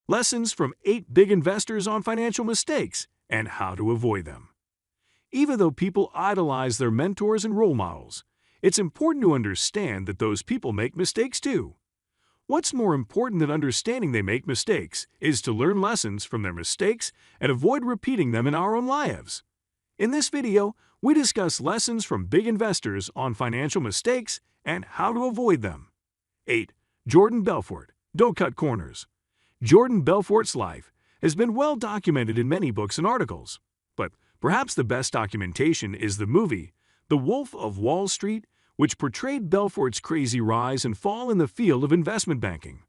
Lessons from 8 big investors on financial mistakes and how to avoid them. Even though people idolize their mentors and role models, it's important to understand that those people make mistakes too. What's more important than understanding they make mistakes is to learn lessons from their mistakes and avoid repeating them in our own lives. In this video, we discuss lessons from big investors on financial mistakes and how to avoid them. 8. Jordan Belfort. Don't cut corners. Jordan Belfort's life has been well documented in many books and articles, but perhaps the best documentation is the movie, The Wolf of Wall Street, which portrayed Belfort's crazy rise and fall in the field of investment banking.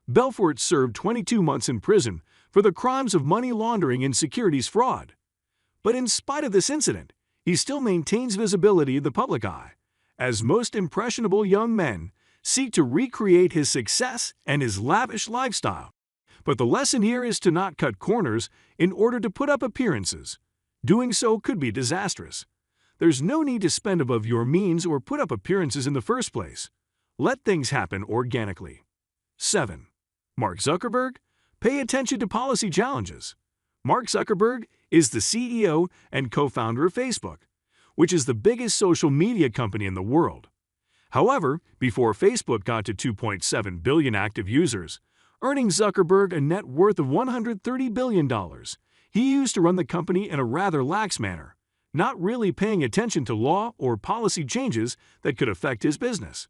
Belfort served 22 months in prison for the crimes of money laundering and securities fraud. But in spite of this incident, he still maintains visibility in the public eye, as most impressionable young men seek to recreate his success and his lavish lifestyle. But the lesson here is to not cut corners in order to put up appearances. Doing so could be disastrous. There's no need to spend above your means or put up appearances in the first place. Let things happen organically. 7. Mark Zuckerberg. Pay attention to policy challenges. Mark Zuckerberg is the CEO and co-founder of Facebook, which is the biggest social media company in the world. However, before Facebook got to 2.7 billion active users, earning Zuckerberg a net worth of $130 billion, he used to run the company in a rather lax manner, not really paying attention to law or policy changes that could affect his business.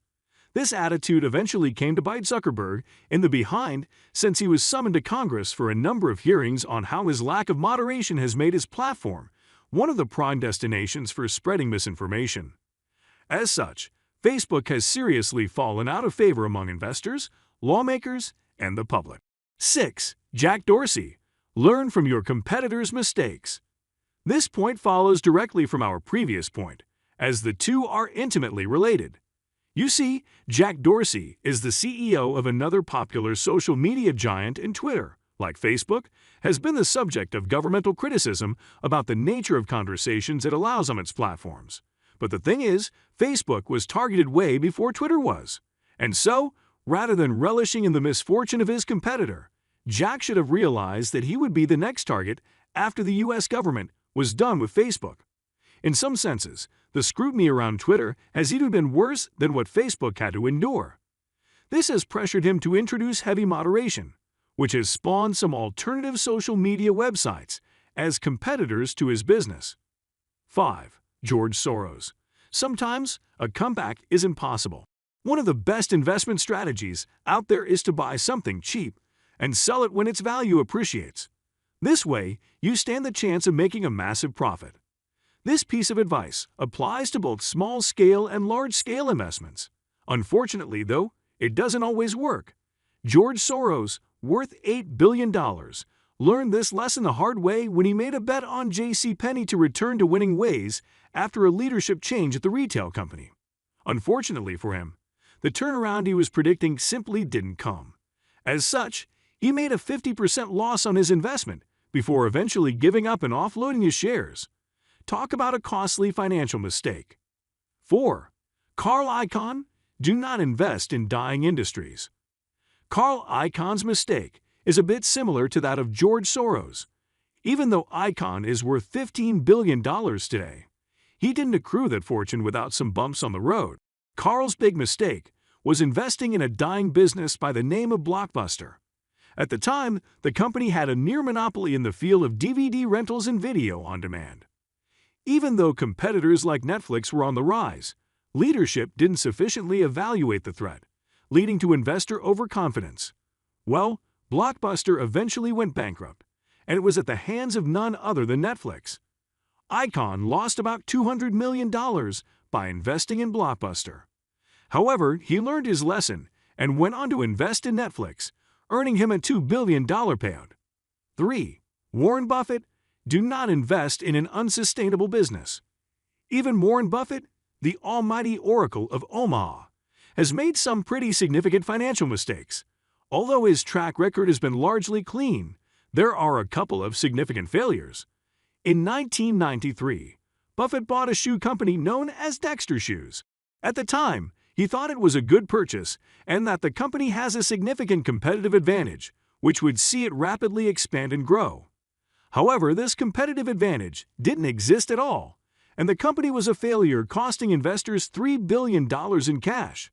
This attitude eventually came to bite Zuckerberg in the behind, since he was summoned to Congress for a number of hearings on how his lack of moderation has made his platform one of the prime destinations for spreading misinformation. As such, Facebook has seriously fallen out of favor among investors, lawmakers, and the public. 6. Jack Dorsey. Learn from your competitors' mistakes. This point follows directly from our previous point, as the two are intimately related. You see, Jack Dorsey is the CEO of another popular social media giant, and Twitter, like Facebook, has been the subject of governmental criticism about the nature of conversations it allows on its platforms. But the thing is, Facebook was targeted way before Twitter was. And so, rather than relishing in the misfortune of his competitor, Jack should have realized that he would be the next target after the US government was done with Facebook. In some senses, the scrutiny around Twitter has even been worse than what Facebook had to endure. This has pressured him to introduce heavy moderation, which has spawned some alternative social media websites as competitors to his business. 5. George Soros. Sometimes a comeback is impossible. One of the best investment strategies out there is to buy something cheap and sell it when its value appreciates. This way, you stand the chance of making a massive profit. This piece of advice applies to both small-scale and large-scale investments. Unfortunately, though, it doesn't always work. George Soros, worth $8 billion, learned this lesson the hard way when he made a bet on JCPenney to return to winning ways after a leadership change at the retail company. Unfortunately for him, the turnaround he was predicting simply didn't come. As such, he made a 50% loss on his investment before eventually giving up and offloading his shares. Talk about a costly financial mistake. 4. Carl Icahn. Do not invest in dying industries. Carl Icahn's mistake is a bit similar to that of George Soros. Even though Icahn is worth $15 billion today, he didn't accrue that fortune without some bumps on the road. Carl's big mistake was investing in a dying business by the name of Blockbuster. At the time, the company had a near monopoly in the field of DVD rentals and video on demand. Even though competitors like Netflix were on the rise, leadership didn't sufficiently evaluate the threat, leading to investor overconfidence. Well, Blockbuster eventually went bankrupt, and it was at the hands of none other than Netflix. Icahn lost about $200 million by investing in Blockbuster. However, he learned his lesson and went on to invest in Netflix, earning him a $2 billion payout. 3. Warren Buffett. Do not invest in an unsustainable business. Even Warren Buffett, the almighty oracle of Omaha, has made some pretty significant financial mistakes. Although his track record has been largely clean, there are a couple of significant failures. In 1993, Buffett bought a shoe company known as Dexter Shoes. At the time, he thought it was a good purchase and that the company has a significant competitive advantage, which would see it rapidly expand and grow. However, this competitive advantage didn't exist at all, and the company was a failure, costing investors $3 billion in cash.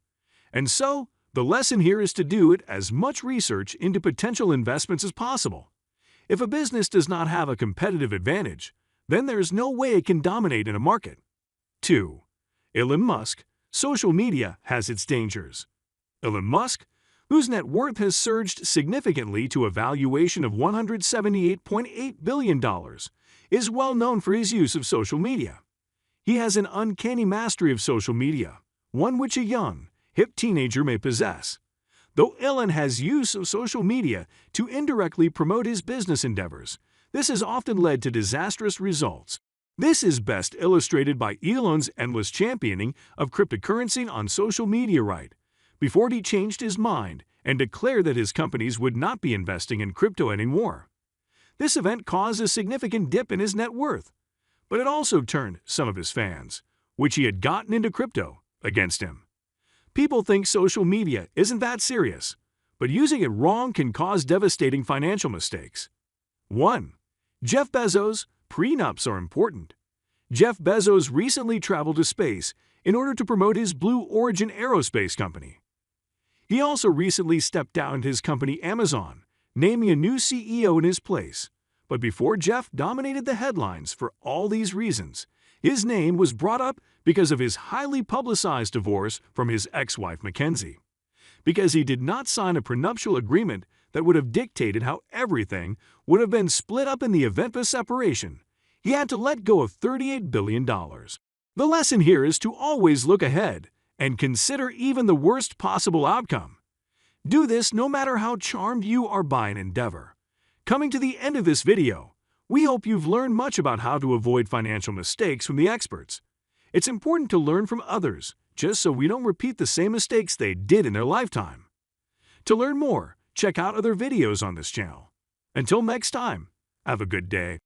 And so, the lesson here is to do as much research into potential investments as possible. If a business does not have a competitive advantage, then there's no way it can dominate in a market. 2. Elon Musk. Social media has its dangers. Elon Musk, whose net worth has surged significantly to a valuation of $178.8 billion, is well known for his use of social media. He has an uncanny mastery of social media, one which a young, hip teenager may possess. Though Elon has use of social media to indirectly promote his business endeavors, this has often led to disastrous results. This is best illustrated by Elon's endless championing of cryptocurrency on social media right before he changed his mind and declared that his companies would not be investing in crypto anymore. This event caused a significant dip in his net worth, but it also turned some of his fans, which he had gotten into crypto, against him. People think social media isn't that serious, but using it wrong can cause devastating financial mistakes. 1. Jeff Bezos. Prenups are important. Jeff Bezos recently traveled to space in order to promote his Blue Origin aerospace company. He also recently stepped down his company Amazon, naming a new CEO in his place. But before Jeff dominated the headlines for all these reasons, his name was brought up because of his highly publicized divorce from his ex-wife Mackenzie. Because he did not sign a prenuptial agreement that would have dictated how everything would have been split up in the event of a separation, he had to let go of $38 billion. The lesson here is to always look ahead and consider even the worst possible outcome. Do this no matter how charmed you are by an endeavor. Coming to the end of this video, we hope you've learned much about how to avoid financial mistakes from the experts. It's important to learn from others, just so we don't repeat the same mistakes they did in their lifetime. To learn more, check out other videos on this channel. Until next time, have a good day.